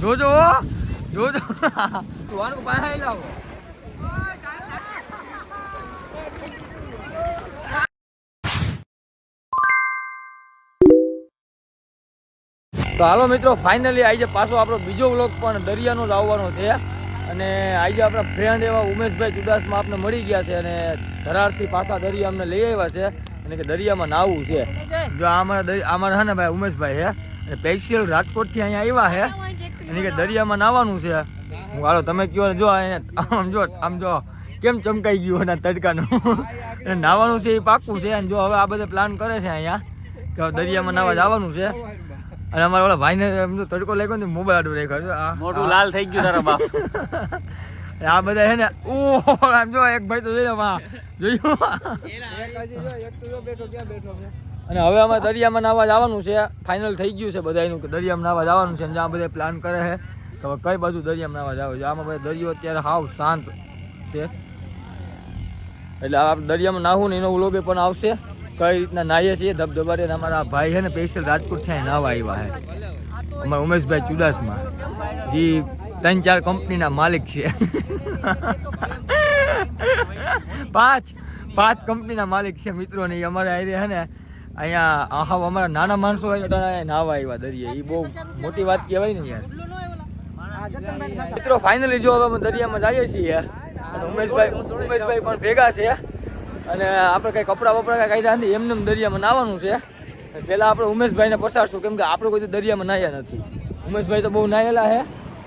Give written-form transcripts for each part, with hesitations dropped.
જોજો જોજો તું પાસે લાવો. તો હાલો મિત્રો, ફાઇનલી આજે પાછો આપણો બીજો વ્લોગ પણ દરિયાનો જ આવવાનો છે. અને આજે આપણા ફ્રેન્ડ એવા ઉમેશભાઈ ચુડાસમા આપને મળી ગયા છે અને ધરારથી પાછા દરિયા અમને લઈ આવ્યા છે અને કે દરિયામાં નાહવું છે. જો અમારા છે ને ભાઈ ઉમેશભાઈ છે અને સ્પેશિયલ રાજકોટથી અહીંયા આવ્યા છે અને કે દરિયામાં નાહવાનું છે. હું હાલો તમે કહો જો આમ જો કેમ ચમકાઈ ગયું એના તડકાનું અને નાહવાનું છે એ પાક્કું છે. અને જો હવે આ બધા પ્લાન કરે છે અહીંયા કે દરિયામાં નાહવા જવાનું છે. અને અમારા ઓલા ભાઈને તડકો લાગ્યો ને મોબાઈલ આડું રાખ્યો મોટું લાલ થઈ ગયું તારા બાપ. આ બધા છે ને આમ જો એક ભાઈ તો જોયું અને હવે અમારે દરિયામાં નાહવા જવાનું છે. ફાઇનલ થઈ ગયું છે બધાનું કે દરિયામાં નાહવા જવાનું છે. જ્યાં બધા પ્લાન કરે છે કે હવે કઈ બાજુ દરિયામાં નાહવા જવું છે. આમાં બધા દરિયો અત્યારે હાવ શાંત છે એટલે આપણે દરિયામાં નાહવું ને એનો વ્લોગ પણ આવશે. કઈ રીતના નાહીએ છીએ ધબધબાટી. અમારા ભાઈ છે ને સ્પેશિયલ રાજકોટથી નાહવા આવ્યા છે અમારા ઉમેશભાઈ ચુડાસમા, જે 3-4 કંપનીના માલિક છે. 5 કંપનીના માલિક છે મિત્રો ને. અમારે આવી છે ને અહીંયા હાવ અમારા નાના માણસો હોય નાહવા આવ્યા દરિયા. એ બહુ મોટી વાત કહેવાય ને યાર. મિત્રો ફાઇનલી જો હવે અમે દરિયામાં જઈએ છીએ અને ઉમેશભાઈ પણ ભેગા છે. અને આપણે કંઈ કપડાં વપડા કાંઈ કાઢ્યા નથી, એમને દરિયામાં નાહવાનું છે. પહેલાં આપણે ઉમેશભાઈને પસારશું કેમ કે આપણે કોઈ દરિયામાં નાહ્યા નથી. ઉમેશભાઈ તો બહુ નાહેલા છે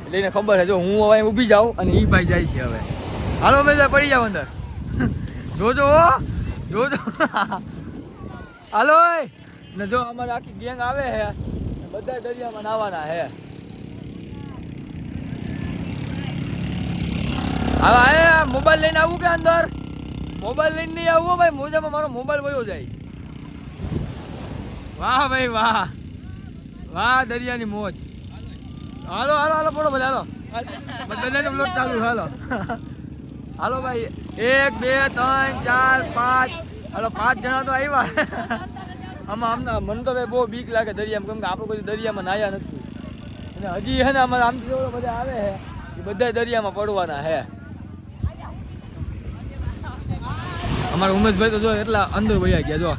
એટલે એને ખબર છે. જો હું હવે ઊભી જાઉં અને એ ભાઈ જાય છે. હવે હાલો ઉમેશભાઈ પડી જાવ અંદર. જોજો જોજો હાલો ને. જો અમારે આખી ગેંગ આવે છે બધા દરિયામાં નાહવાના છે. હવે મોબાઈલ લઈને આવું કે અંદર? મોબાઈલ લઈને નહીં આવવો ભાઈ, મોજામાં મારો મોબાઈલ વયો જાય. વાહ ભાઈ વાહ વાહ, દરિયાની મોજ. હાલો હાલો હાલો પડો બધા હાલો બધાને બ્લોગ ચાલુ. હાલો હાલો ભાઈ 1 2 3 4 5 હાલો 5 જણા તો આવ્યા. આમાં મને તો ભાઈ બહુ બીક લાગે દરિયામાં કેમ કે આપણે કોઈ દરિયામાં નાહ્યા નથી. અને હજી છે ને અમારા આમથી બધા આવે છે એ બધા દરિયામાં પડવાના છે. અમારા ઉમેશભાઈ તો જો એટલા અંદર વયા ગયા, જો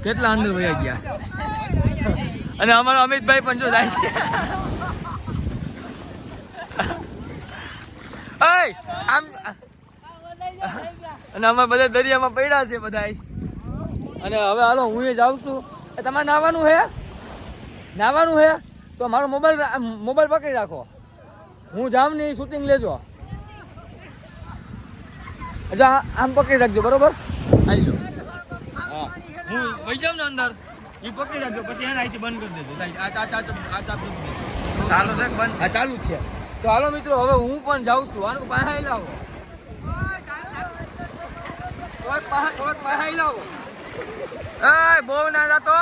કેટલા અંદર વયા ગયા. અને અમારા અમિતભાઈ પણ જો જાય છે. આમ અને અમારે બધા દરિયામાં પડ્યા છે બધા. અને હવે હાલો હું એ જાઉં છું. તમારે નાહવાનું છે તો મારો મોબાઈલ પકડી રાખો. હું જાઉં ને શૂટિંગ લેજો. અચ્છા આમ પકડી રાખજો બરોબર. આવી જાઓ. હા હું વહી જાઉં ને અંદર એ પકડી રાખજો પછી એને અહીંથી બંધ કરી દેજો. ચાલુ છે બંધ? હા ચાલુ જ છે. તો હાલો મિત્રો હવે હું પણ જાઉં છું. આનું પાસે લાવો પાસે લાવો. બહુ ના જાતો.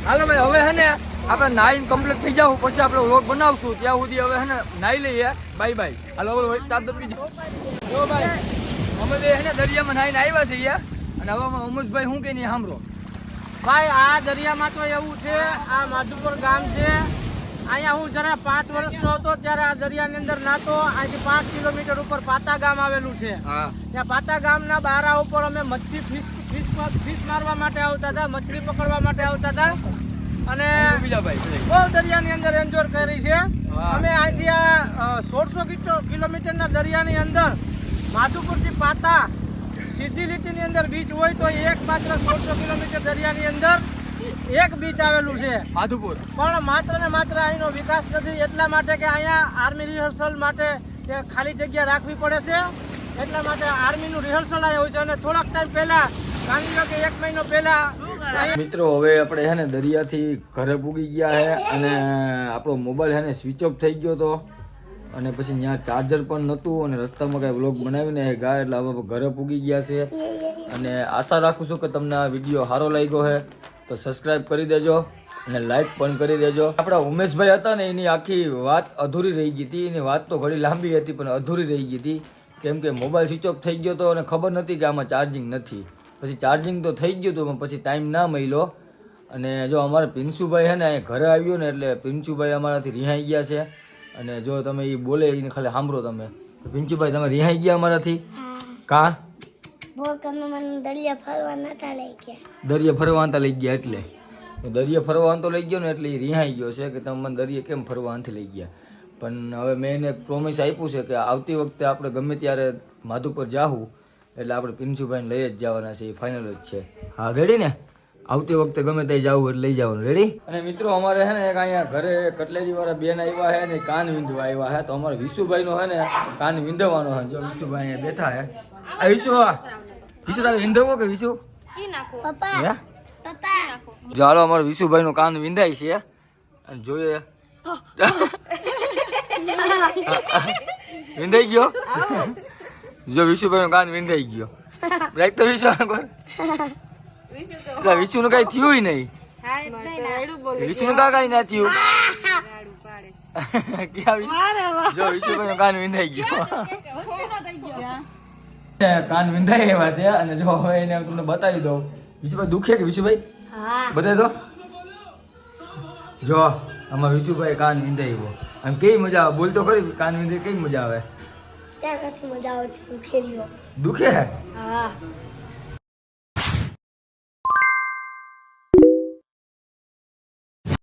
હાલો ભાઈ હવે હે ને આપણે નાઈન કમ્પ્લીટ થઈ જાવ પછી આપણે વ્લોગ બનાવશું. ત્યાં સુધી હવે હે ને નાઈ લઈએ. Bye bye. હાલો ચાર દબી દો. જો ભાઈ અમે બે હે ને દરિયામાં નાઈને આવ્યા છીએ અને હવે ઉમેશભાઈ શું કે નહીં સાંભળો ભાઈ. આ દરિયામાં તો એવું છે, આ માધુપુર ગામ છે. અહીંયા હું જરા 5 વર્ષનો હતો ત્યારે આ દરિયાની અંદર નાતો. અહીંથી 5 કિલોમીટર ઉપર પાતા ગામ આવેલું છે. ત્યાં પાતા ગામના બારા ઉપર અમે મચ્છી ફિશ મારવા માટે આવતા હતા, મછલી પકડવા માટે આવતા હતા અને બહુ દરિયાની અંદર એન્જોય કરી છે અમે. અહીંથી આ 1600 કિલોમીટરના દરિયાની અંદર માધુપુરથી પાતા સીધી લીટીની અંદર બીચ હોય તો એકમાત્ર 1600 કિલોમીટર દરિયાની અંદર એક બીચ આવેલું છે માધુપુર. પણ માત્ર ને માત્ર અહીંનો વિકાસ નથી એટલા માટે કે અહીંયા આર્મી રિહર્સલ માટે ખાલી જગ્યા રાખવી પડે છે. એટલા માટે આર્મીનું રિહર્સલ અહીંયા હોય છે. અને થોડાક ટાઈમ પહેલા માની લો કે 1 મહિનો પહેલા મિત્રો હવે આપણે છે ને દરિયાથી ઘરે પૂગી ગયા છે અને આપણો મોબાઈલ છે ને સ્વિચ ઓફ થઈ ગયો હતો અને પછી ત્યાં ચાર્જર પણ નહોતું અને રસ્તામાં કાંઈ વ્લોગ બનાવીને ગયા એટલે હવે ઘરે પૂગી ગયા છે અને આશા રાખું છું કે તમને આ વિડીયો સારો લાગ્યો છે તો સબસ્ક્રાઈબ કરી દેજો અને લાઈક પણ કરી દેજો. આપણા ઉમેશભાઈ હતા ને એની આખી વાત અધૂરી રહી ગઈ હતી. એની વાત તો ઘણી લાંબી હતી પણ અધૂરી રહી ગઈ હતી કેમ કે મોબાઈલ સ્વિચ ઓફ થઈ ગયો હતો અને ખબર નથી કે આમાં ચાર્જિંગ નથી. પછી ચાર્જિંગ તો થઈ ગયું હતું પણ પછી ટાઈમ ના મળ્યો અને જો અમારે પિન્સુભાઈ છે ને અહીંયા ઘરે આવ્યો ને એટલે પિન્સુભાઈ અમારાથી રિહાઈ ગયા છે અને જો તમે એ બોલે એને ખાલી સાંભળો તમે. તો પિન્સુભાઈ તમે રિહાઈ ગયા અમારાથી કા? દરિયા ફરવા નતા લઈ ગયા એટલે દરિયા ફરવા તો લઈ ગયો ને એટલે એ રિહાઈ ગયો છે કે તમે મને દરિયા કેમ ફરવા નથી લઈ ગયા. પણ હવે મેં એને પ્રોમિસ આપ્યું છે કે આવતી વખતે આપણે ગમે ત્યારે માધુપર જાહું એટલે આપણે પિન્સુભાઈને લઈ જ જવાના છે. એ ફાઇનલ જ છે. હા રેડી ને? આવતી વખતે ગમે ત્યાં જવું એટલે લઈ જવાનું. રેડી? અને મિત્રો અમારે છે ને એક અહીંયા ઘરે કટલેરી વાળા બેન આવ્યા છે ને કાન વિંધવા આવ્યા છે તો અમારે વિશુભાઈનો છે ને કાન વિંધવાનો છે. જો વિશુભાઈ અહીંયા બેઠા છે. આ વિશુ તારે વિંધવો કે વિશુ? જો હાલો અમારે વિશુભાઈ નું કાન વિંધાય છે અને જોઈએ વિંધાઈ ગયો. જો વિશુભાઈ નું કાન વિંધાઈ ગયો. રાખ તો વિશુ વિશુ નું કઈ થયું નહીં. વિશુ નું કઈ ના થયું. જો વિશુભાઈ નું કાન વિંધાઈ ગયો. કાન વિંધાઈ એવા છે અને જો હવે એને તમને બતાવી દઉં. વિશુભાઈ દુખે કે વિશુભાઈ? બતાવી દો. જો આમાં વિશુભાઈ કાન વિંધાઈ આમ કેવી મજા આવે? બોલ તો ખરી, કાન વિંધાઈ કેવી મજા આવે? ત્યાં કથી મજા આવતી દુખે રહ્યો. દુખે? હા.